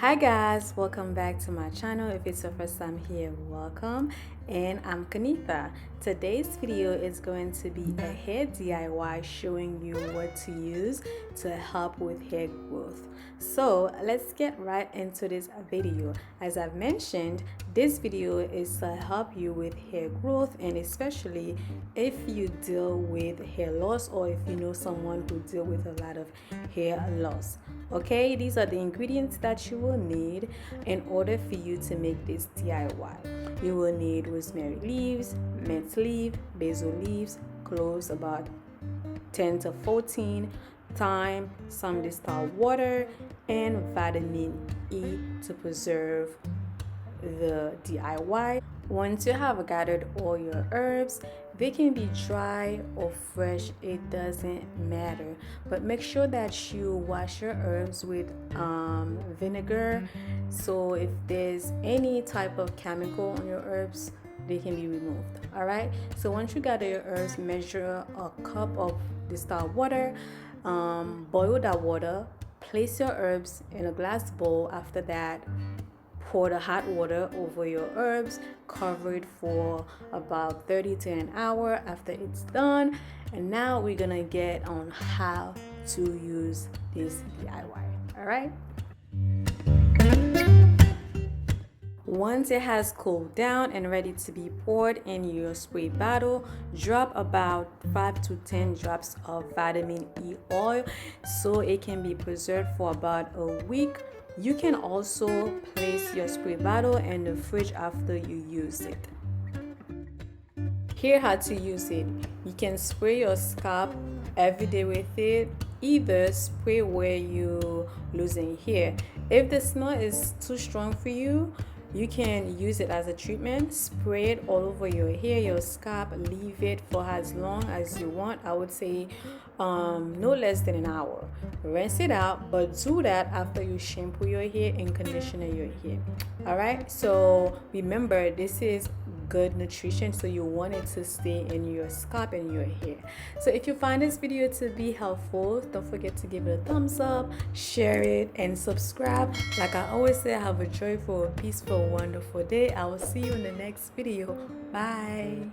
Hi guys, welcome back to my channel. If it's your first time here, welcome. And I'm Kanitha. Today's video is going to be a hair DIY showing you what to use to help with hair growth. So let's get right into this video. As I've mentioned, this video is to help you with hair growth, and especially if you deal with hair loss or if you know someone who deal with a lot of hair loss. Okay, these are the ingredients that you will need in order for you to make this DIY. You will need rosemary leaves, mint leaf, basil leaves, cloves about 10 to 14, thyme, some distilled water, and vitamin E to preserve the DIY. Once you have gathered all your herbs, they can be dry or fresh, it doesn't matter, but make sure that you wash your herbs with vinegar, so if there's any type of chemical on your herbs, they can be removed. All right, so once you gather your herbs, measure a cup of distilled water, boil that water, place your herbs in a glass bowl. After that, pour the hot water over your herbs, cover it for about 30 to an hour after it's done. And now we're gonna get on how to use this DIY. All right. Once it has cooled down and ready to be poured in your spray bottle, drop about 5 to 10 drops of vitamin E oil so it can be preserved for about a week. You can also place your spray bottle in the fridge after you use it. Here how to use it. You can spray your scalp every day with it. Either spray where you losing hair. If the smell is too strong for you, you can use it as a treatment. Spray it all over your hair, your scalp, leave it for as long as you want. I would say no less than an hour. Rinse it out, but do that after you shampoo your hair and conditioner your hair. All right, so remember, this is good nutrition, so you want it to stay in your scalp and your hair. So if you find this video to be helpful, don't forget to give it a thumbs up, share it, and subscribe. Like I always say, have a joyful, peaceful, wonderful day. I will see you in the next video. Bye.